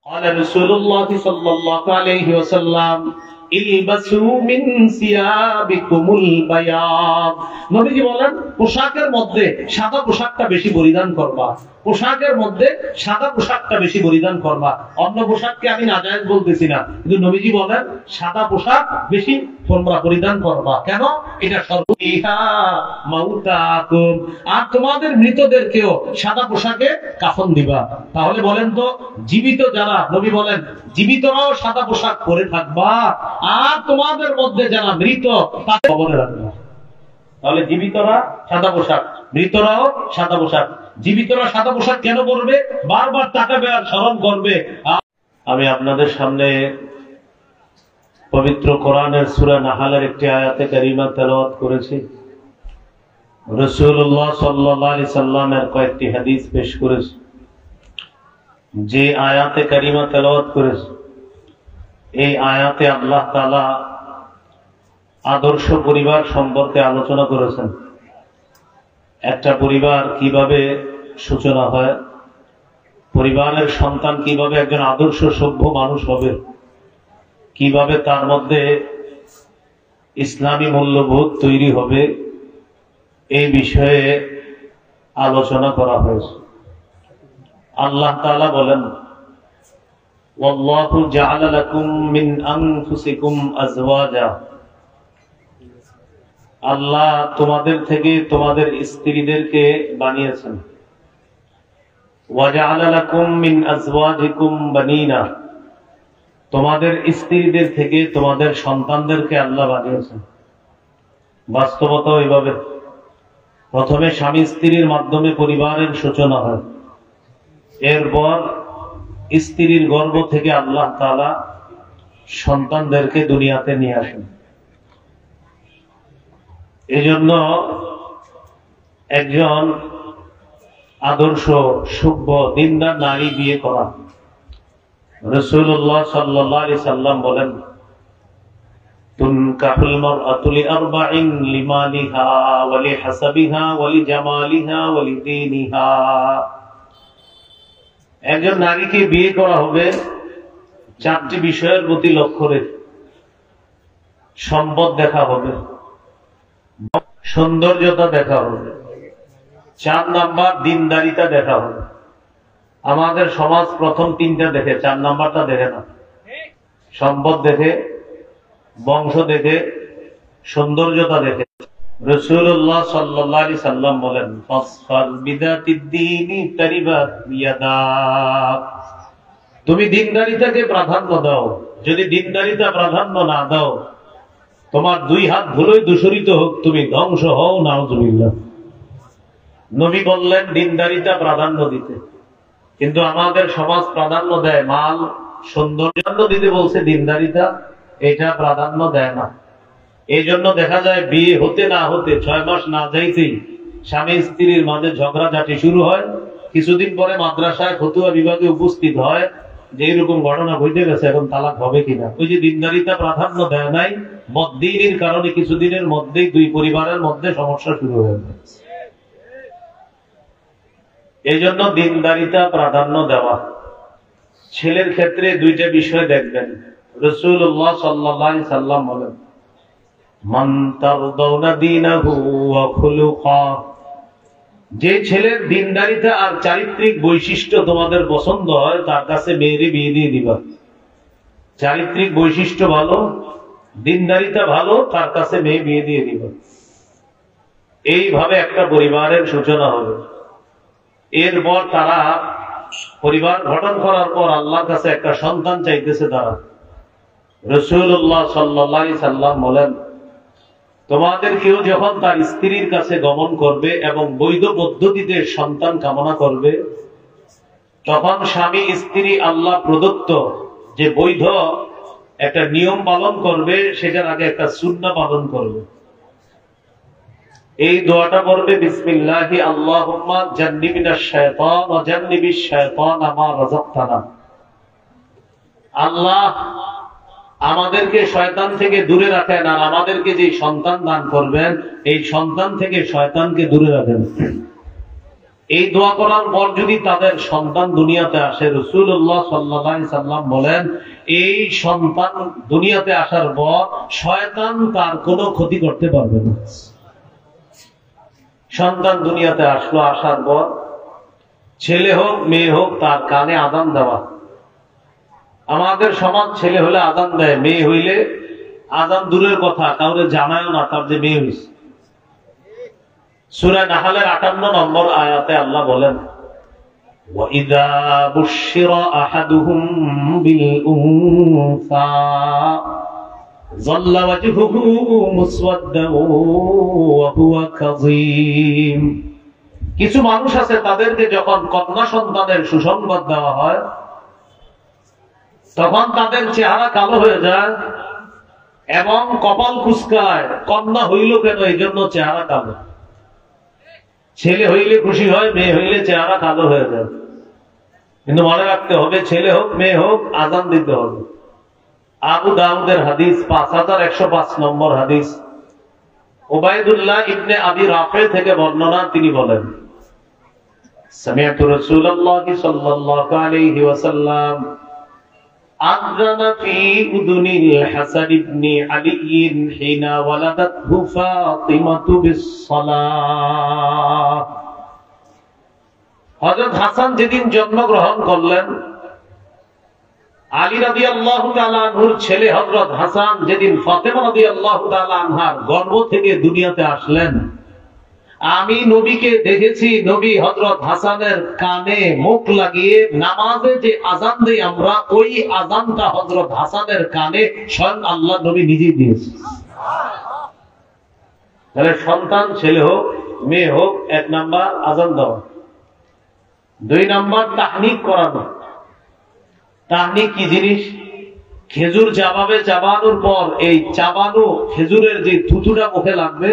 قال رسول الله صلى الله عليه وسلم ইলবাসু মিন সিয়াবিকুমুল বায়াদ। নবীজি বলেন পোশাকের মধ্যে সাদা পোশাকটা বেশি পরিধান করবা, পোশাকের মধ্যে সাদা পোশাকটা বেশি পরিধান করবা। অন্য পোশাককে আমি নাজায়েজ বলতেছি না, কিন্তু নবীজি বলেন সাদা পোশাক বেশি তোমরা পরিধান করবা। কেন? এটা সর্বইহা মাউতাকুম, আর তোমাদের মৃতদেরকেও সাদা পোশাকে কাফন দিবা। তাহলে বলেন তো, জীবিত যারা, নবী বলেন জীবিতরাও সাদা পোশাক পরে থাকবা, আর তোমাদের মধ্যে যারা মৃত তাদের কবরে রাখবা। তাহলে জীবিতরা সাদা পোশাক, মৃতরাও সাদা পোশাক। জীবিতরা সাদা পোশাক কেন পরবে? বারবার তাকাবে আর স্মরণ করবে। আমি আপনাদের সামনে পবিত্র কোরআনের সূরা নাহলের একটি আয়াতে কারিমা তেলাওয়াত করেছি। রাসূলুল্লাহ সাল্লাল্লাহু আলাইহি সাল্লামের কয়েকটি হাদিস পেশ করেছি। যে আয়াতে কারিমা তেলাওয়াত করেছি, এই আয়াতে আল্লাহ তাআলা আদর্শ পরিবার সম্পর্কে আলোচনা করেছেন। একটা পরিবার কিভাবে সূচনা হয়, পরিবারের সন্তান কিভাবে একজন আদর্শ সভ্য মানুষ হবে, কিভাবে তার মধ্যে ইসলামী মূল্যবোধ তৈরি হবে, এই বিষয়ে আলোচনা করা হয়েছে। আল্লাহ তাআলা বলেন, ওয়াল্লাহু জাআলা লাকুম মিন আনফুসিকুম আজওয়াজা, আল্লাহ তোমাদের থেকে তোমাদের স্ত্রীদেরকে বানিয়েছেন। ওয়া জাআলা লাকুম মিন আজওয়াজিকুম বানিনা, তোমাদের স্ত্রীদের থেকে তোমাদের সন্তানদেরকে আল্লাহ বানিয়েছেন। বাস্তবতা এইভাবে, প্রথমে স্বামী স্ত্রীর মাধ্যমে পরিবারের সূচনা হয়, এরপর স্ত্রীর গর্ভ থেকে আল্লাহ তাআলা সন্তানদেরকে দুনিয়াতে নিয়ে আসেন। এজন্য একজন আদর্শ সভ্য দিনদার নারী বিয়ে করা। রাসূলুল্লাহ সাল্লাল্লাহু আলাইহি সাল্লাম বলেন, তুনকাহুল মারআতু লিআরবাইন লিমালিহা ওয়া লিহাসাবিহা ওয়া লিজামালিহা ওয়া লিদীনিহা। একজন নারীকে বিয়ে করা হবে চারটি বিষয়ের প্রতি লক্ষ্য রেখে। সম্পদ দেখা হবে, সৌন্দর্যতা দেখা হবে, 4 নাম্বার দিনদারিতা দেখা হবে। আমাদের সমাজ প্রথম 3টা দেখে, 4 নাম্বারটা দেখে না। সম্পদ দেখে, বংশ দেখে, সৌন্দর্যতা দেখে। রাসূলুল্লাহ সাল্লাল্লাহু আলাইহি সাল্লাম বলেন, ফাসফার বিদাতিদ দীনি তারিবাত ইয়াদাক, তুমি দিনদারিতাকে প্রাধান্য দাও। যদি দিনদারিতা প্রাধান্য না দাও, তোমার 2 হাত ধুলোয় দূষিত হোক, তুমি ধ্বংস হও, নাউজুবিল্লাহ। নবী বললেন দিনদারিতা প্রাধান্য দিতে, কিন্তু আমাদের সমাজ প্রাধান্য দেয় মাল, সৌন্দর্য দিতে বলছে, দিনদারিতা এটা প্রাধান্য দেয় না। এই জন্য দেখা যায় বিয়ে হতে না হতে 6 মাস না যাইতেই স্বামী স্ত্রীর মাঝে ঝগড়াঝাটি শুরু হয়। কিছুদিন পরে মাদ্রাসায় ফতুয়া বিভাগে উপস্থিত হয় যে এরকম ঘটনা ঘটে গেছে, এখন তালাক হবে কিনা। ওই যে দিনদারিতা প্রাধান্য দেয় নাই, বদ্দিনের কারণে কিছুদিনের মধ্যেই 2 পরিবারের মধ্যে সমস্যা শুরু হয়ে যায়। এই জন্য দিনদারিতা প্রাধান্য দেওয়া। ছেলের ক্ষেত্রে 2টা বিষয় দেখবেন। রাসূলুল্লাহ সাল্লাল্লাহু আলাইহি সাল্লাম বলেন, মান তারদাউনা দীনাহু ওয়া খুলুকা, যে ছেলের দিনদারিতা আর চারিত্রিক বৈশিষ্ট্য তোমাদের পছন্দ হয়, তার কাছে মেয়েরে বিয়ে দিয়ে দিবা। চারিত্রিক বৈশিষ্ট্য ভালো, দিনদারিতা ভালো, তার কাছে মেয়ে বিয়ে দিয়ে দিবা। এইভাবে একটা পরিবারের সূচনা হবে। এরপর তারা পরিবার গঠন করার পর আল্লাহর কাছে একটা সন্তান চাইতেছে তারা। রাসূলুল্লাহ সাল্লাল্লাহু আলাইহি সাল্লাম বলেন, তোমাদের কেউ যখন তার স্ত্রীর কাছে গমন করবে এবং বৈধ পদ্ধতিতে সন্তান কামনা করবে, তখন স্বামী স্ত্রী আল্লাহ প্রদত্ত যে বৈধ একটা নিয়ম পালন করবে, সেটার আগে একটা সুন্নাহ পালন করবে। এই দোয়াটা পড়বে, বিসমিল্লাহি আল্লাহুম্মা জান্নিবিনাশ শায়তান ওয়া জান্নিবিশ শায়তানা মা রাযাকতানা। আল্লাহ আমাদেরকে শয়তান থেকে দূরে রাখেন, আর আমাদেরকে যে সন্তান দান করবেন, এই সন্তান থেকে শয়তানকে দূরে রাখেন। এই দোয়া করার পর যদি তাদের সন্তান দুনিয়াতে আসে, রাসূলুল্লাহ সাল্লাল্লাহু আলাইহি সাল্লাম বলেন এই সন্তান দুনিয়াতে আসার পর শয়তান তার কোনো ক্ষতি করতে পারবে না। সন্তান দুনিয়াতে আসলো, আসার পর ছেলে হোক মেয়ে হোক তার কানে আযান দেওয়া। আমাদের সমাজ ছেলে হলে আযান দেয়, মেয়ে হইলে আযান দূরের কথা কাউরে জানায়ও না তার যে মেয়ে হইছে। সূরা নাহলের 58 নম্বর আয়াতে আল্লাহ বলেন ওয়াইযা বুশিরা আহাদুহুম বিল উনসা যাল্লা ওয়াজহুহু মুসওয়াদ্দান ওয়া হুয়া কাযীম। কিছু মানুষ আছে তাদেরকে যখন কন্যা সন্তানের সুসংবাদ দেওয়া হয় তখন তাদের চেহারা কালো হয়ে যায় এবং কপাল কুঁচকায়। কন্যা হইল কেন? এই জন্য চেহারা কালো। ছেলে হইলে খুশি হয়, মেয়ে হইলে চেহারা কালো হয়ে যায়। কিন্তু মনে রাখতে হবে ছেলে হোক মেয়ে হোক আযান দিতে হবে। আবু দাউদের হাদিস 5105 নম্বর হাদিস, উবাইদুল্লাহ ইবনে আবি রাফি থেকে বর্ণনা, তিনি বলেন সামিআতু রাসূলুল্লাহ সাল্লাল্লাহু আলাইহি ওয়াসাল্লাম আযযানা ফি উদুনিল হাসান ইবনে আলী হিনা ওয়ালাদাতহু ফাতিমাতু বিস-সালাহ। হযরত হাসান যেদিন জন্মগ্রহণ করলেন, আলী রাদিয়াল্লাহু তাআলা আনহুর ছেলে হযরত হাসান যেদিন ফাতেমা রাদিয়াল্লাহু তাআলা আনহার গর্ভ থেকে দুনিয়াতে আসলেন, আমি নবীকে দেখেছি নবী হযরত হাসানের কানে মুখ লাগিয়ে নামাজে যে আযান দেই আমরা, ওই আযানটা হযরত হাসানের কানে স্বয়ং আল্লাহ নবী নিজেই দিয়েছে। তাহলে সন্তান ছেলে হোক মেয়ে হোক, 1 নাম্বার আযান দেওয়া, 2 নাম্বার তাহনিক করানো। তাহনিক কি জিনিস? খেজুর চাবাবে, চাবানোর পর এই চাবানো খেজুরের যে থুতুটা মুখে লাগবে,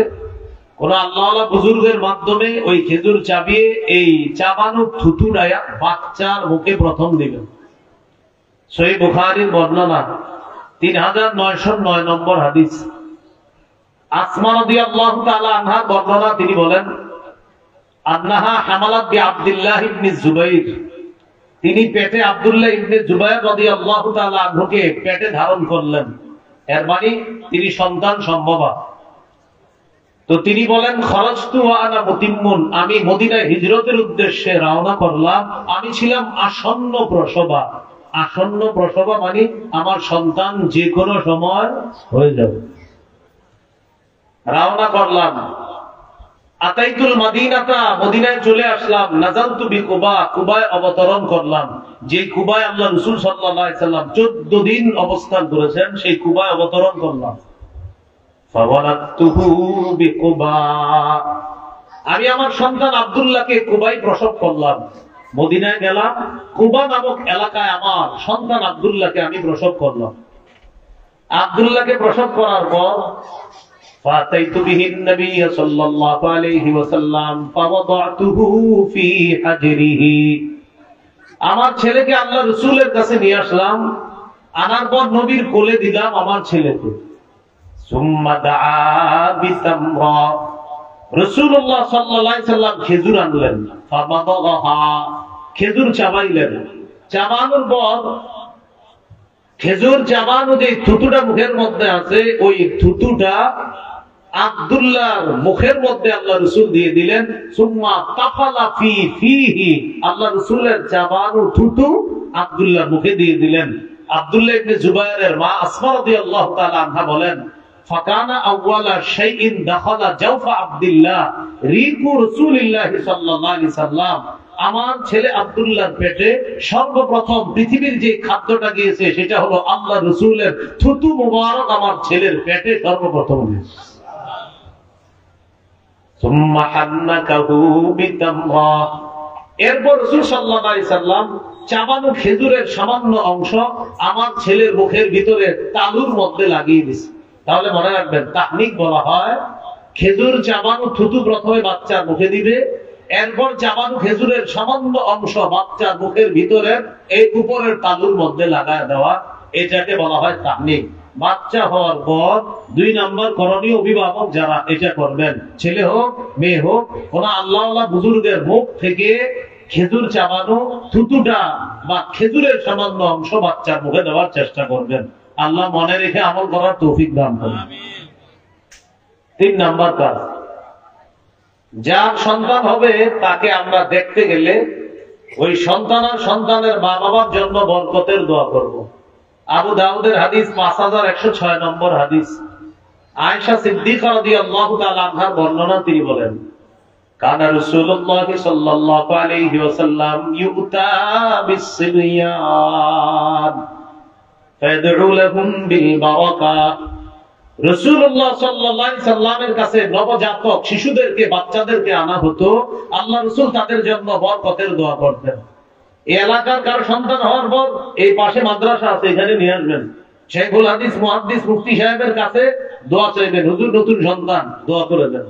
কোন আল্লাহওয়ালা বুজুর্গের মাধ্যমে ওই খেজুর চাবিয়ে এই চাবানো থুতুটা বাচ্চার মুখে প্রথম দিবেন। সহিহ বুখারীর বর্ণনা 3909 নম্বর হাদিস। আসমা রাদিয়াল্লাহু তাআলা আনহা বর্ণনা, তিনি বলেন আন্নাহা হামালাত বি আব্দুল্লাহ ইবনে জুবাইর, তিনি পেটে আব্দুল্লাহ ইবনে জুবাইর রাদিয়াল্লাহু তাআলা আনহুকে পেটে ধারণ করলেন। এর মানে তিনি সন্তান সম্ভবা। তো তিনি বলেন খরজতু ওয়া আনা মুতিম্মুন, আমি মদিনায় হিজরতের উদ্দেশ্যে রওনা করলাম, আমি ছিলাম আসন্ন প্রসবা। আসন্ন প্রসবা মানে আমার সন্তান যে কোনো সময় হয়ে যাবে। রওনা করলাম, আতাইতুল মাদিনাতা, মদিনায় চলে আসলাম, নাযালতু বিকুবা, কুবায় অবতরণ করলাম। যে কুবায় আল্লাহ রাসূল সাল্লাল্লাহু আলাইহি সাল্লাম 14 দিন অবস্থান করেছেন, সেই কুবায় অবতরণ করলাম। ফাওয়ালাদতুহু বিকুবা, আমি আমার সন্তান আব্দুল্লাহকে কুবায় প্রসব করলাম। মদিনায় গেলাম, কুবা নামক এলাকায় আমার সন্তান আব্দুল্লাহকে আমি প্রসব করলাম। আব্দুল্লাহকে প্রসব করার পর ফাতাইতু বিহিন নবী সাল্লাল্লাহু আলাইহি ওয়াসাল্লাম ফাওয়াদাতুহু ফি হাজরিহি, আমার ছেলেকে আল্লাহ রাসূলের কাছে নিয়ে আসলাম, আনার পর নবীর কোলে দিলাম আমার ছেলেকে। সুম্মা দাআ বিতামরা, রাসূলুল্লাহ সাল্লাল্লাহু আলাইহি সাল্লাম খেজুর আনলেন, ফামাদাহা, খেজুর চাবাইলেন। চাবানোর পর খেজুর চাবানো যে থুতুটা মুখের মধ্যে আছে, ওই থুতুটা আব্দুল্লাহর মুখের মধ্যে আল্লাহ রাসূল দিয়ে দিলেন। সুম্মা তাফালা ফি ফিহি, আল্লাহ রাসূলের চাবানো থুতু আব্দুল্লাহর মুখে দিয়ে দিলেন। আব্দুল্লাহ ইবনে জুবাইরের মা আসমা রাদিয়াল্লাহু তাআলা আনহা বলেন ফাকানা আউওয়ালা শাইইন দাখালা জাওফা আব্দুল্লাহ রিকু রাসূলিল্লাহ সাল্লাল্লাহু আলাইহি সাল্লাম, আমার ছেলে আব্দুল্লাহর পেটে সর্বপ্রথম পৃথিবীর যে খাদ্যটা গিয়েছে সেটা হলো আল্লাহ রাসূলের থুতু মুবারক আমার ছেলের পেটে সর্বপ্রথম গিয়েছে। সুম্মা হান্নাকাহু বিতামরা, এরপর রাসূল সাল্লাল্লাহু আলাইহি সাল্লাম চাবানো খেজুরের সামান্য অংশ আমার ছেলের মুখের ভিতরে তালুর মধ্যে লাগিয়ে দিয়েছে। তাহলে মনে রাখবেন, তাহনিক বলা হয় খেজুর চাবানো থুতু প্রথমে বাচ্চার মুখে দিবে, এরপর চাবানো খেজুরের সামান্য অংশ বাচ্চার মুখের ভিতরে এই উপরের তালুর মধ্যে লাগায় দেওয়া, এটাকে বলা হয় তাহনিক। বাচ্চা হওয়ার পর 2 নম্বর করণীয় অভিভাবক যারা এটা করবেন, ছেলে হোক মেয়ে হোক, কোন আল্লাহওয়ালা বুজুর্গের মুখ থেকে খেজুর চাবানো থুতুটা বা খেজুরের সামান্য অংশ বাচ্চার মুখে দেওয়ার চেষ্টা করবেন। আল্লাহ মনে রেখে আমল করার তৌফিক দান করুন। 3 নম্বর কাজ, যার সন্তান হবে তাকে আমরা দেখতে গেলে ওই সন্তান আর সন্তানের মা বাবার জন্য বরকতের দোয়া করব। আবু দাউদের হাদিস 5106 নম্বর হাদিস, আয়েশা সিদ্দিকা রাদিয়াল্লাহু তাআলা আনহার বর্ণনা, তিনি বলেন, কানা রাসূলুল্লাহ সাল্লাল্লাহু আলাইহি ওয়াসাল্লাম ইউতা বিস-সিবিয়ান ফায়াদউ লাহুম বিল বারাকা। রাসূলুল্লাহ সাল্লাল্লাহু আলাইহি সাল্লামের কাছে নবজাতক শিশুদেরকে, বাচ্চাদেরকে আনা হতো, আল্লাহ রাসূল তাদের জন্য বরকতের দোয়া করতেন। এই এলাকার কারো সন্তান হওয়ার পর এই পাশে মাদ্রাসা আছে, এখানে নিয়ে আসবেন, শেখুল হাদিস মুহাদ্দিস মুফতি সাহেবের কাছে দোয়া চাইবেন, হুজুর নতুন সন্তান, দোয়া করে দেন।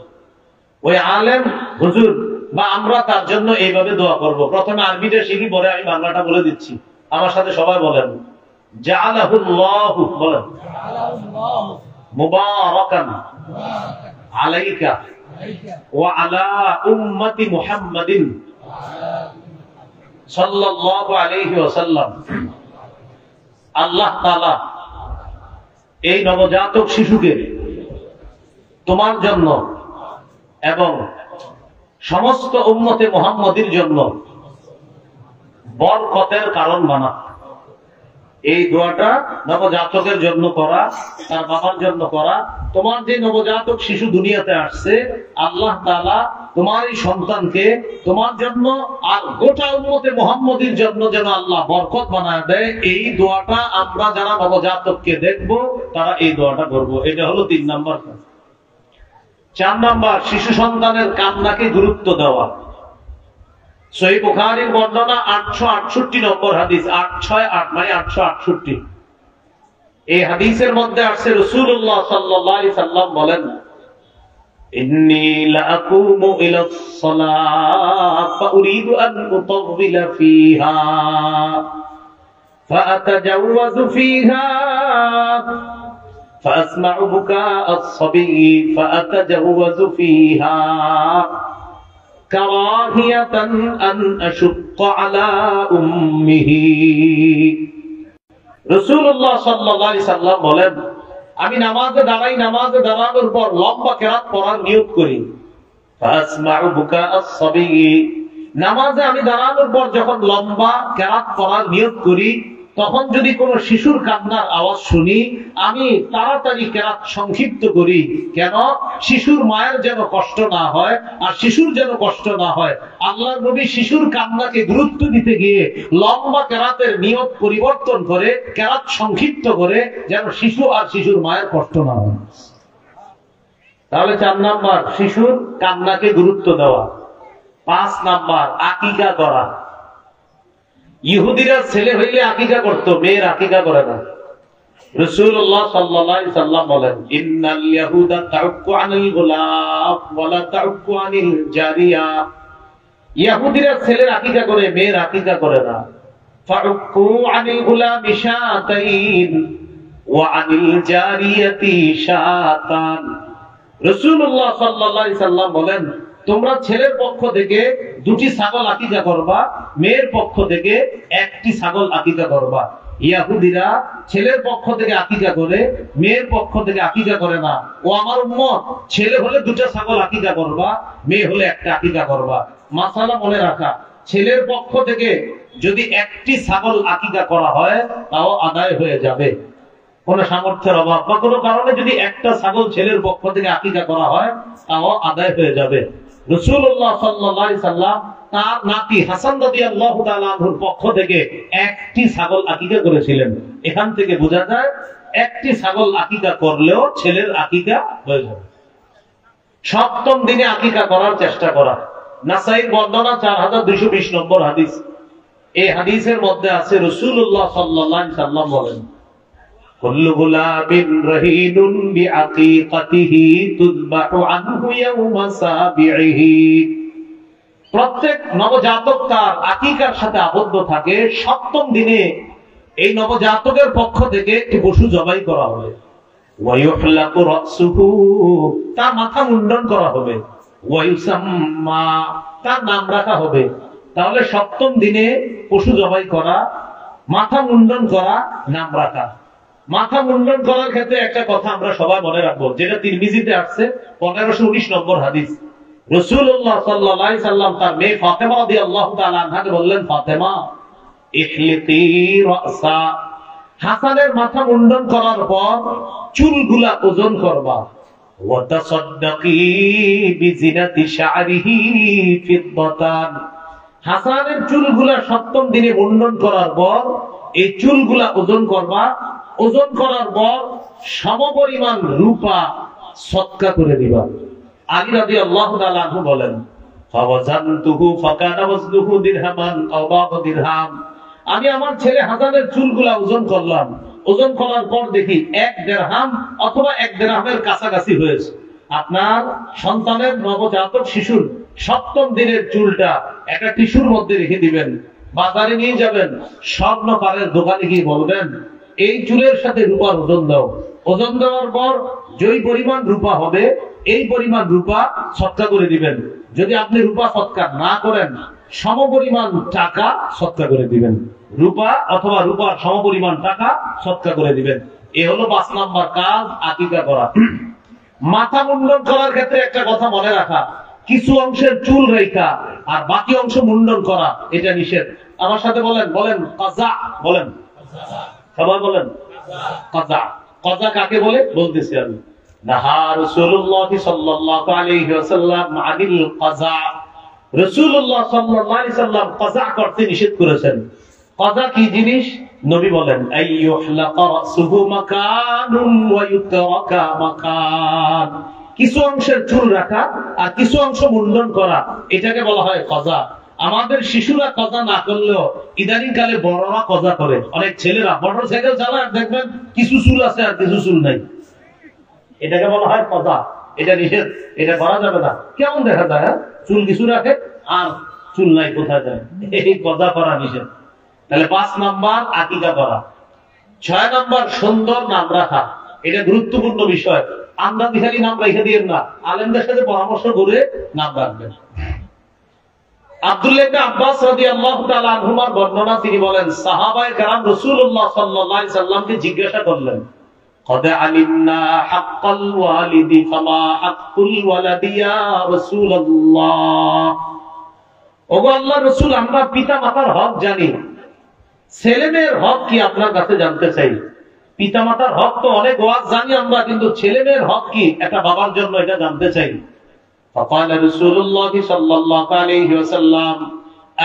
ওই আলেম হুজুর বা আমরা তার জন্য এইভাবে দোয়া করব। প্রথমে আরবিটা শিখি, পরে আমি বাংলাটা বলে দিচ্ছি, আমার সাথে সবাই বলেন, জাআলাহুল্লাহু, বলেন, মুবারাকান আলাইকা ওয়া আলা উম্মতি মুহাম্মাদিন সাল্লাল্লাহু আলাইহি ওয়াসাল্লাম। আল্লাহ তাআলা এই নবজাতক শিশুকে তোমার জন্য এবং সমস্ত উম্মতে মুহাম্মাদির জন্য বরকতের কারণ বানা। এই দোয়াটা নবজাতকের জন্য করা, তার বাবার জন্য করা। তোমার যে নবজাতক শিশু দুনিয়াতে আসছে, আল্লাহ তাআলা তোমার এই সন্তানকে তোমার জন্য আর গোটা উম্মতে মুহাম্মাদির জন্য যেন আল্লাহ বরকত বানায় দেয়, এই দোয়াটা আমরা যারা নবজাতককে দেখব তারা এই দোয়াটা করব। এটা হলো 3 নম্বর কাজ। 4 নম্বর, শিশু সন্তানের কান্নাকে গুরুত্ব দেওয়া। সহিহ বুখারীর বর্ণনা 868 নম্বর হাদিস, 868 মানে 868। এই হাদিসের মধ্যে আছে রাসূলুল্লাহ সাল্লাল্লাহু আলাইহি সাল্লাম বলেন, ইন্নী লাআকুমু ইলাস সালাত ফাউরিদু আন উতাওবিলা ফিহা ফাআতাজাওয়াজু ফিহা ফাসমাউ বুকাআস সাবিয়্যি ফাআতাজাওয়াজু ফিহা কারাহিয়াতান আন আশুক্কা আলা উম্মিহি। রাসূলুল্লাহ সাল্লাল্লাহু আলাইহি সাল্লাম বলেন, আমি নামাজে দাঁড়াই, নামাজে দাঁড়ানোর পর লম্বা কেরাত পড়ার নিয়ত করি। ফাসমাউ বুকাআস সাবিয়্যি, নামাজে আমি দাঁড়ানোর পর যখন লম্বা কেরাত পড়ার নিয়ত করি, তখন যদি কোনো শিশুর কান্নার আওয়াজ শুনি, আমি তাড়াতাড়ি কেরাত সংক্ষিপ্ত করি। কেন? শিশুর মায়ের যেন কষ্ট না হয় আর শিশুর যেন কষ্ট না হয়। আল্লাহর নবী শিশুর কান্নাকে গুরুত্ব দিতে গিয়ে লম্বা কেরাতের নিয়ত পরিবর্তন করে কেরাত সংক্ষিপ্ত করে, যেন শিশু আর শিশুর মায়ের কষ্ট না হয়। তাহলে 4 নাম্বার, শিশুর কান্নাকে গুরুত্ব দেওয়া। 5 নাম্বার, আকিকা করা। ইহুদিরা ছেলে হইলে আকিকা করত, মেয়ের আকিকা করে না। রাসূলুল্লাহ সাল্লাল্লাহু আলাইহি সাল্লাম বলেন, ইন্নাল ইয়াহুদা তাউক্কু আনিল গুলাম ওয়া লা তাউক্কু আনিল জারিয়া। ইহুদিরা ছেলের আকিকা করে, মেয়ের আকিকা করে না। ফাউক্কু আনিল গুলামি শাতাইন ওয়া আনিল জারিয়াতি শাতান। রাসূলুল্লাহ সাল্লাল্লাহু আলাইহি সাল্লাম বলেন, তোমরা ছেলের পক্ষ থেকে 2টি ছাগল আকিকা করবা, মেয়ের পক্ষ থেকে 1টি ছাগল আকিকা করবা। ইহুদিরা ছেলের পক্ষ থেকে আকিকা করে, মেয়ের পক্ষ থেকে আকিকা করে না। ও আমার উম্মত, ছেলে হলে 2টা ছাগল আকিকা করবা, মেয়ে হলে 1টা আকিকা করবা। মাসালা মনে রাখা, ছেলের পক্ষ থেকে যদি 1টি ছাগল আকিকা করা হয় তাও আদায় হয়ে যাবে। কোন সামর্থ্যের অভাব বা কোনো কারণে যদি 1টা ছাগল ছেলের পক্ষ থেকে আকিকা করা হয় তাও আদায় হয়ে যাবে। রাসূলুল্লাহ সাল্লাল্লাহু আলাইহি সাল্লাম তার নাতি হাসান রাদিয়াল্লাহু তাআলা আনহুর পক্ষ থেকে 1টি ছাগল আকিকা করেছিলেন। এখান থেকে বোঝা যায় 1টি ছাগল আকিকা করলেও ছেলের আকিকা হয়ে যাবে। 7ম দিনে আকিকা করার চেষ্টা করা। নাসাঈর বর্ণনা 4220 নম্বর হাদিস। এই হাদিসের মধ্যে আছে রাসূলুল্লাহ সাল্লাল্লাহু আলাইহি সাল্লাম বলেন, কুল্লু গুলাবিন রাহিনুন বিআকিকাতিহি তুযবাহু আনহু ইয়াওমা সাবিহি। প্রত্যেক নবজাতক তার আকিকার সাথে আবদ্ধ থাকে। 7ম দিনে এই নবজাতকের পক্ষ থেকে একটি পশু জবাই করা হবে, তার মাথা মুন্ডন করা হবে, তার নাম রাখা হবে। তাহলে সপ্তম দিনে পশু জবাই করা, মাথা মুন্ডন করা, নাম রাখা। মাথা মুন্ডন করার ক্ষেত্রে একটা কথা আমরা সবাই মনে রাখবো, যেটা তিরমিজিতে আসছে 1519 নম্বর হাদিস। রাসূলুল্লাহ সাল্লাল্লাহু আলাইহি সাল্লাম তার মেয়ে ফাতেমা রাদিয়াল্লাহু তাআলা আনহাকে বললেন, ফাতেমা ইহলিকি রাসা, হাসানের মাথা মুন্ডন করার পর চুলগুলা ওজন করবা, ওয়া তাসাদদাকি বিজিনাতি শা'রিহি ফিদ্দাতান, হাসানের চুলগুলা সপ্তম দিনে মুন্ডন করার পর এই চুলগুলা ওজন করবা, ওজন করার পর সমপরিমাণ রূপা সদকা করে দিবা। আলী রাদিয়াল্লাহু তাআলা আনহু বলেন, ফাওয়াজানতুহু ফাকানা ওয়াজনুহু দিরহামান আও বা'দু দিরহাম, আমি আমার ছেলে হাসানের চুলগুলা ওজন করলাম, ওজন করার পর দেখি 1 দিরহাম অথবা 1 দিরহামের কাছাকাছি হয়েছে। আপনার সন্তানের নবজাতক শিশুর সপ্তম দিনের চুলটা একটা টিস্যুর মধ্যে রেখে দিবেন, বাজারে নিয়ে যাবেন, স্বর্ণকারের দোকানে গিয়ে বলবেন এই চুলের সাথে রূপার ওজন দাও। ওজন দেওয়ার পর যেই পরিমাণ রূপা হবে এই পরিমাণ রূপা সৎকা করে দিবেন। যদি আপনি রূপা সৎকা না করেন, সমপরিমাণ টাকা সৎকা করে দিবেন। রূপা অথবা রূপার সমপরিমাণ টাকা সৎকা করে দিবেন। এ হলো 5 নাম্বার কাজ, আকিকা করা। মাথা মুন্ডন করার ক্ষেত্রে একটা কথা মনে রাখা, কিছু অংশের চুল রেখা আর বাকি অংশ মুন্ডন করা এটা নিষেধ। আমার সাথে বলেন, বলেন কাজা, বলেন সবাই বলেন কাজা। কাজা কাকে বলে বলতেছি আমি। নাহা রাসূলুল্লাহ সাল্লাল্লাহু আলাইহি ওয়াসাল্লাম আনিল কাজা, রাসূলুল্লাহ সাল্লাল্লাহু আলাইহি ওয়াসাল্লাম কাজা করতে নিষেধ করেছেন। কাজা কি জিনিস? নবী বলেন আইয়ুহলাকা রাসুহু মাকানুন ওয়া ইউতরাকা মাকান, কিছু অংশের চুল রাখা আর কিছু অংশ মুন্ডন করা, এটাকে বলা হয় কাজা। আমাদের শিশুরা কাজা না করলেও ইদানিং কালে বড়রা কাজা করে। অনেক ছেলেরা মোটরসাইকেল চালায়, দেখবেন কিছু চুল আছে আর কিছু চুল নাই, এটাকে বলা হয় কাজা। এটা নিষেধ, এটা করা যাবে না। কেমন দেখা যায়, চুল কিছু রাখে আর চুল নাই, কোথায় যায়, এই কাজা করা নিষেধ। তাহলে 5 নাম্বার আকিকা করা। 6 নাম্বার সুন্দর নাম রাখা, এটা গুরুত্বপূর্ণ বিষয়। আমরা খালি নাম রেখে দিয়েন না, আলেমদের সাথে পরামর্শ করে নাম রাখবেন। আব্দুল্লাহ ইবনে আব্বাস রাদিয়াল্লাহু তাআলা আনহুমার বর্ণনা, তিনি বলেন সাহাবায়ে কেরাম রাসূলুল্লাহ সাল্লাল্লাহু আলাইহি সাল্লামকে জিজ্ঞাসা করলেন, কদ আলিমনা হাক্কাল ওয়ালিদি ফামা হাক্কুল ওয়ালাদি ইয়া রাসূলুল্লাহ, ওগো আল্লাহর রাসূল, আমরা পিতা মাতার হক জানি, ছেলেমেয়ের হক কি আপনার কাছে জানতে চাই। পিতা মাতার হক তো অনেক ওয়াজ জানি আমরা, কিন্তু ছেলেমেয়ের হক কি একটা বাবার জন্য এটা জানতে চাই। فقال رسول الله صلى الله عليه وسلم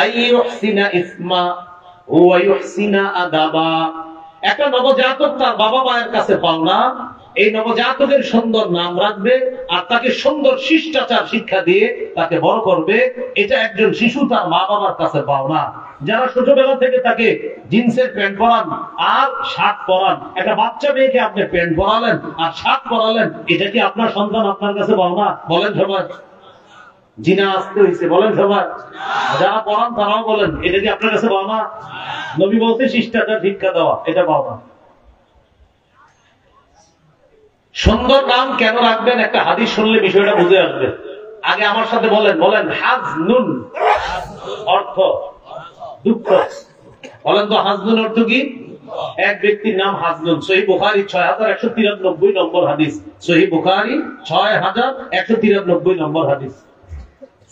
أن يحسن اسما ويحسن أدبا, একটা নবজাতক তার বাবা মায়ের কাছে পাওনা, এই নবজাতকের সুন্দর নাম রাখবে আর তাকে সুন্দর শিষ্টাচার শিক্ষা দিয়ে তাকে বড় করবে। এটা একজন শিশু তার মা বাবার কাছে পাওনা। যারা ছোটবেলা থেকে তাকে জিন্সের প্যান্ট পরান আর শার্ট পরান, একটা বাচ্চা মেয়েকে আপনি প্যান্ট পরালেন আর শার্ট পরালেন, এটা কি আপনার সন্তান আপনার কাছে পাওনা? বলেন সবাই। জিনা আসতে হয়েছে, বলেন সবাই। যারা পড়ান তারাও বলেন, এটা কি আপনার কাছে পাওনা? নবী বলতে শিষ্টাচার শিক্ষা দেওয়া, এটা পাওনা। সুন্দর নাম কেন রাখবেন, একটা হাদিস শুনলে বিষয়টা বুঝে আসবে। আগে আমার সাথে বলেন, বলেন হাজনুন, অর্থ দুঃখ। বলেন তো হাজনুন অর্থ কি? এক ব্যক্তির নাম হাজনুন। সহিহ বুখারী 6193 নম্বর হাদিস। সহিহ বুখারী 6193 নম্বর হাদিস।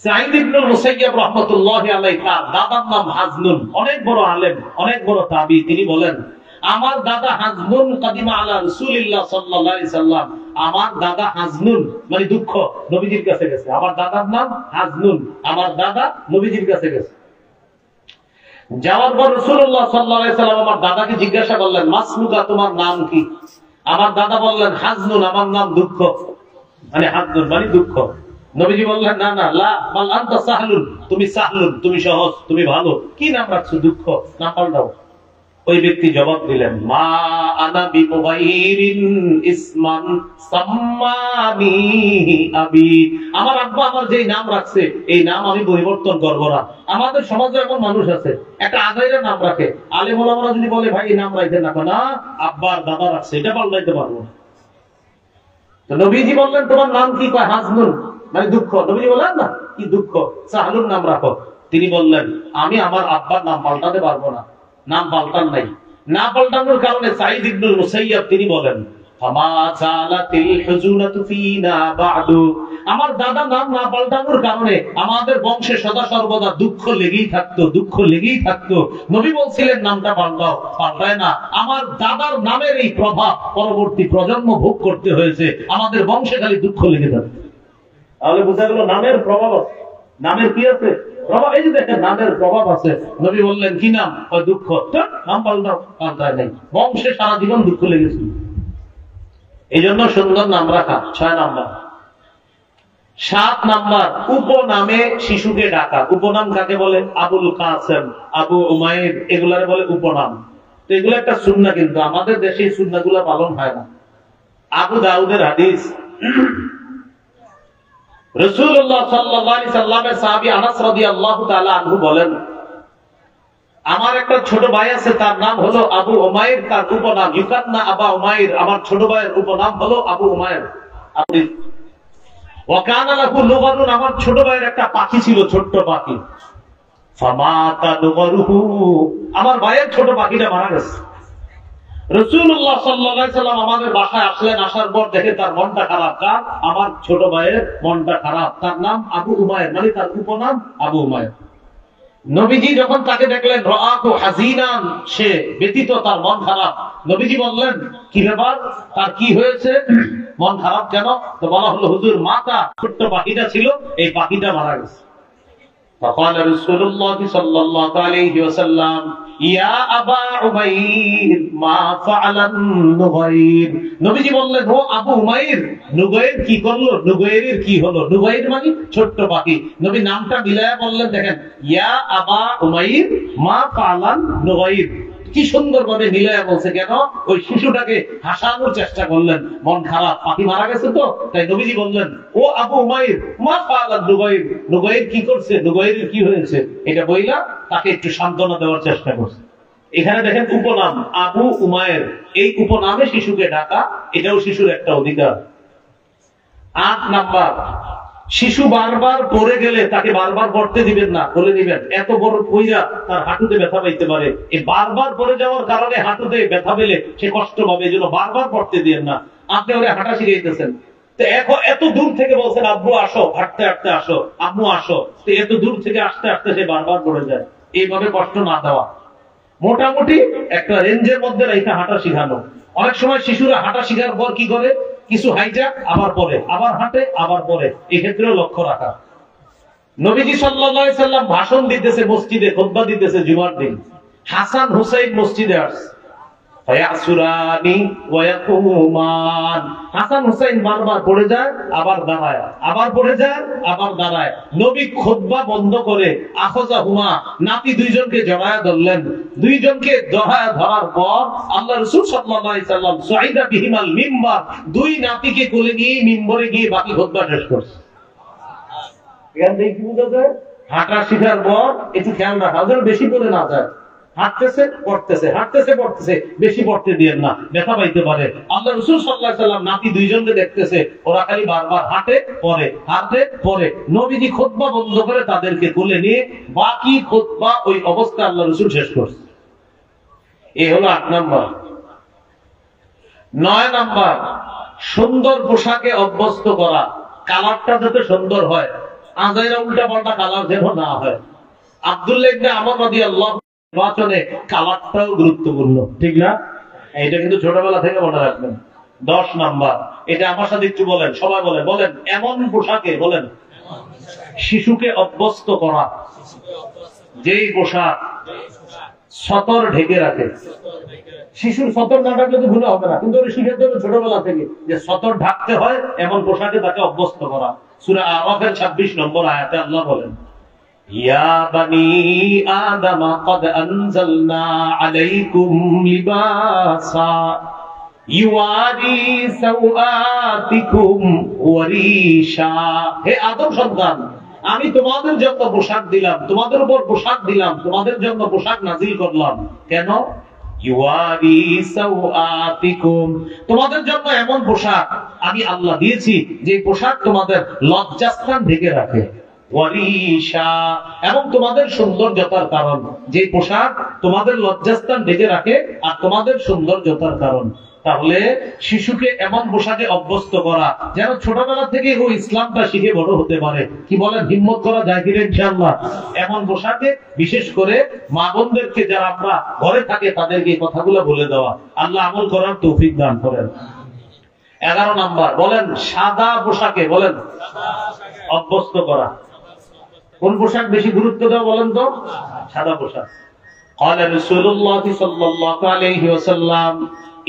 সাঈদ ইবনে মুসাইয়্যিব রাহমাতুল্লাহি আলাইহি, তার দাদার নাম হাজনুন, অনেক বড় আলেম, অনেক বড় তাবী। তিনি বলেন, আমার দাদা হাজনুন কাদিমা আলা রাসূলিল্লাহ সাল্লাল্লাহু আলাইহি সাল্লাম, আমার দাদা হাজনুন মানে দুঃখ, নবীজির কাছে গেছে। আমার দাদার নাম হাজনুন, আমার দাদা নবীজির কাছে গেছে। যাওয়ার পর রাসূলুল্লাহ সাল্লাল্লাহু আলাইহি সাল্লাম আমার দাদাকে জিজ্ঞাসা করলেন, মাসমুকা, তোমার নাম কি? আমার দাদা বললেন হাজনুন, আমার নাম দুঃখ, মানে হাজনুন মানে দুঃখ। নবীজি বললেন, না না, লা বাল আনতা সাহলুন, তুমি সাহলুন, তুমি সহজ, তুমি ভালো। কি নাম রাখছো? দুঃখ। নাম পাল্টাও। ওই ব্যক্তি জবাব দিলেন, মা আনা বিমুগাইরিন ইসমান সাম্মানিহি আবি। আমার আব্বা আমার যেই নাম রাখছে এই নাম আমি পরিবর্তন করব না। আমাদের সমাজে এমন মানুষ আছে একটা আজাইরা নাম রাখে, আলেম ওলামারা যদি বলে ভাই এই নাম রাখতে না, না আব্বার দাদা রাখছে, এটা পাল্টাইতে পারবো না। তো নবীজি বললেন তোমার নাম কি? কয় হাজনুন, মানে দুঃখ। নবীজি বললেন না কি দুঃখ, সাহলুন নাম রাখো। তিনি বললেন আমি আমার আব্বার নাম পাল্টাতে পারবো না, নাম পাল্টান নাই। না পাল্টানোর কারণে সাঈদ ইবনুল মুসাইয়্যিব তিনি বলেন, ফামা জালাতিল হুজুনাতু ফিনা বাদু। আমার দাদা নাম না পাল্টানোর কারণে আমাদের বংশে সদা সর্বদা দুঃখ লেগেই থাকতো, দুঃখ লেগেই থাকতো। নবী বলছিলেন নামটা পাল্টাও, পাল্টায় না। আমার দাদার নামের এই প্রভাব পরবর্তী প্রজন্ম ভোগ করতে হয়েছে, আমাদের বংশে খালি দুঃখ লেগে থাকতো। তাহলে বোঝা গেল নামের প্রভাব আছে। নামের কি আছে? প্রভাব। এই যে দেখেন নামের প্রভাব আছে। নবী বললেন কি নাম? দুঃখ। নাম পাল্টাও, পাল্টায় নাই। বংশে সারা জীবন দুঃখ লেগেছিল। এই জন্য সুন্দর নাম রাখা 6 নাম্বার। 7 নাম্বার, উপনামে শিশুকে ডাকা। উপনাম কাকে বলে? আবুল কাসেম, আবু উমাইর, এগুলারে বলে উপনাম। তো এগুলো একটা সুন্নাহ, কিন্তু আমাদের দেশে এই সুন্নাহগুলো পালন হয় না। আবু দাউদের হাদিস, রাসূলুল্লাহ সাল্লাল্লাহু আলাইহি সাল্লামের সাহাবী আনাস রাদিয়াল্লাহু তাআলা আনহু বলেন, আমার একটা ছোট ভাই আছে, তার নাম হলো আবু উমাইর, তার উপনাম ইউকান্না আবা উমাইর। আমার ছোট ভাইয়ের উপনাম হলো আবু উমাইর। ওয়া কানা লাহু লুগারুন, আমার ছোট ভাইয়ের একটা পাখি ছিল, ছোট্ট পাখি। ফামাতা লুগারুহু, আমার ভাইয়ের ছোট পাখিটা মারা গেছে। রাসূলুল্লাহ সাল্লাল্লাহু আলাইহি সাল্লাম আমাদের বাসায় আসলেন, আসার পর দেখে তার মনটা খারাপ। কার? আমার ছোট ভাইয়ের মনটা খারাপ। তার নাম আবু উমাইর, মানে তার উপনাম আবু উমাইর। নবীজি যখন তাকে দেখলেন রাআহু হাজিনান, সে ব্যতীত, তার মন খারাপ। নবীজি বললেন কি ব্যাপার, তার কি হয়েছে, মন খারাপ কেন? তো বলা হলো হুজুর মাতা ছোট্ট পাখিটা ছিল, এই পাখিটা মারা গেছে। فقال رسول الله صلى الله عليه وسلم يا أبا عمير ما فعل النغير। নবীজি বললেন ও আবু উমাইর, নুগাইর কি করলো? নুগাইরের কি হলো? নুগাইর মানে ছোট্ট পাখি। নবী নামটা মিলায়া বললেন, দেখেন, ইয়া আবা উমাইর মা ফালান নুগাইর। কি সুন্দর ভাবে মিলায়া বলছে। কেন? ওই শিশুটাকে হাসানোর চেষ্টা করলেন, মন খারাপ, পাখি মারা গেছে তো, তাই নবীজি বললেন ও আবু উমাইর মা ফালান নুগাইর, নুগাইর কি করছে, নুগাইরের কি হয়েছে, এটা বইলা তাকে একটু সান্ত্বনা দেওয়ার চেষ্টা করছে। এখানে দেখেন উপনাম আবু উমাইর, এই উপনামে শিশুকে ডাকা, এটাও শিশুর একটা অধিকার। 8 নাম্বার, শিশু বারবার পড়ে গেলে তাকে বারবার পড়তে দিবেন না, বলে দিবেন এত বড় কইরা তার হাঁটুতে ব্যথা পাইতে পারে, এই বারবার পড়ে যাওয়ার কারণে হাঁটুতে ব্যথা পেলে সে কষ্ট পাবে, এজন্য বারবার পড়তে দিবেন না। আপনি ওরে হাঁটা শিখাইতেছেন, তো এখন এত দূর থেকে বলছেন আব্বু আসো, হাঁটতে হাঁটতে আসো, আম্মু আসো, তো এত দূর থেকে আসতে আসতে সে বারবার পড়ে যায়। এইভাবে কষ্ট না দেওয়া, মোটামুটি একটা রেঞ্জের মধ্যে রেখে হাঁটা শিখানো। অনেক সময় শিশুরা হাঁটা শিখার পর কি করে, কিছু হাইজাক, আবার পরে, আবার হাঁটে, আবার পরে, এক্ষেত্রেও লক্ষ্য রাখা। নবীজি সাল্লাল্লাহু আলাইহি সাল্লাম ভাষণ দিতেছে মসজিদে, খুতবা দিতেছে জুমার দিন। হাসান হুসাইন মসজিদে আসছে, ফায়াসুরানি ওয়া ইয়াকুমান। হাসান হুসাইন বারবার পড়ে যায়, আবার দাঁড়ায়, আবার পড়ে যায়, আবার দাঁড়ায়। নবী খুতবা বন্ধ করে আখযাহুমা, নাতি দুইজনকে জড়ায়া ধরলেন। দুইজনকে জড়ায়া ধরার পর আল্লাহ রাসূল সাল্লাল্লাহু আলাইহি সাল্লাম সুআইদা বিহিমাল মিম্বার, দুই নাতিকে কোলে নিয়ে মিম্বরে গিয়ে বাকি খুতবা শেষ করছে। এখান থেকে কি বোঝা যায়? হাঁটা শিখার পর একটু খেয়াল রাখা, যেন বেশি করে না যায়। হাঁটতেছে পড়তেছে, হাঁটতেছে পড়তেছে, বেশি পড়তে দিয়েন না, ব্যথা পাইতে পারে। আল্লাহ রাসূল সাল্লাল্লাহু আলাইহি সাল্লাম নাতি দুইজনকে দেখতেছে, ওরা খালি বারবার হাঁটে পড়ে, হাঁটে পড়ে। নবীজি খুতবা বন্ধ করে তাদেরকে কোলে নিয়ে বাকি খুতবা ওই অবস্থায় আল্লাহ রাসূল শেষ করছে। এই হলো 8 নাম্বার। 9 নাম্বার, সুন্দর পোশাকে অভ্যস্ত করা, কালারটা যাতে সুন্দর হয়, আজাইরা উল্টা পাল্টা কালার যেন না হয়। আব্দুল্লাহ ইবনে আমর রাদিয়াল্লাহু নির্বাচনে কালারটাও গুরুত্বপূর্ণ, ঠিক না? এটা কিন্তু ছোটবেলা থেকে মনে রাখবেন। 10 নাম্বার, এটা আমার সাথে একটু বলেন, সবাই বলেন, বলেন এমন পোশাকে, বলেন শিশুকে অভ্যস্ত করা, যেই পোশাক সতর ঢেকে রাখে। শিশুর সতর না ঢাকলে তো ভুলে হবে না, কিন্তু ওরা শিখে দেবে ছোটবেলা থেকে যে সতর ঢাকতে হয়, এমন পোশাকে তাকে অভ্যস্ত করা। সূরা আরাফের 26 নম্বর আয়াতে আল্লাহ বলেন, ইয়া বানি আদম قد أنزلنا عليكم لباسا يواري سوآتكم وريشا। হে আদম সন্তান, আমি তোমাদের জন্য পোশাক দিলাম, তোমাদের উপর পোশাক দিলাম, তোমাদের জন্য পোশাক নাজিল করলাম। কেন? ইউয়ারি সাওআতিকুম, তোমাদের জন্য এমন পোশাক আমি আল্লাহ দিয়েছি যে পোশাক তোমাদের লজ্জাস্থান ঢেকে রাখে। ওয়ারিশা, এবং তোমাদের সৌন্দর্যতার কারণ, যে পোশাক তোমাদের লজ্জাস্থান ঢেকে রাখে আর তোমাদের সৌন্দর্যতার কারণ। তাহলে শিশুকে এমন পোশাকে অভ্যস্ত করা যেন ছোটবেলা থেকে ও ইসলামটা শিখে বড় হতে পারে। কি বলেন, হিম্মত করা যায় কিনা ইনশাআল্লাহ? এমন পোশাকে বিশেষ করে মা বোনদেরকে যারা আমরা ঘরে থাকে তাদেরকে এই কথাগুলো বলে দেওয়া। আল্লাহ আমল করার তৌফিক দান করেন। 11 নাম্বার বলেন, সাদা পোশাকে বলেন অভ্যস্ত করা। কোন পোশাক বেশি গুরুত্ব দেওয়া বলেন তো? সাদা পোশাক। قال رسول الله صلى الله عليه وسلم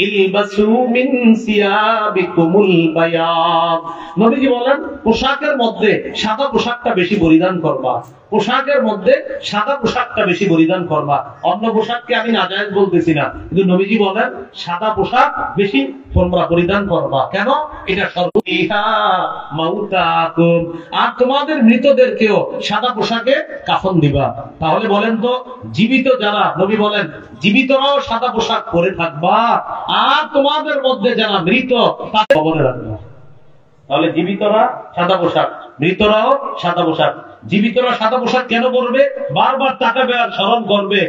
ইলবাসু মিন সিয়াবিকুমুল বায়াদ। নবীজি বলেন, পোশাকের মধ্যে সাদা পোশাকটা বেশি পরিধান করবা। পোশাকের মধ্যে সাদা পোশাকটা বেশি পরিধান করবা। অন্য পোশাককে আমি নাজায়েজ বলতেছি না, কিন্তু নবীজি বলেন সাদা পোশাক বেশি তোমরা পরিধান করবা। কেন? এটা সর্বইহা মাউতাকুম, আর তোমাদের মৃতদেরকেও সাদা পোশাকে কাফন দিবা। তাহলে বলেন তো, জীবিত যারা, নবী বলেন জীবিতরাও সাদা পোশাক পরে থাকবা, আর তোমাদের মধ্যে যারা মৃত তাদের কবরে রাখবা। তাহলে জীবিতরা সাদা পোশাক, মৃতরাও সাদা পোশাক। জীবিতরা সাদা পোশাক কেন পরবে? বারবার তাকাবে আর স্মরণ করবে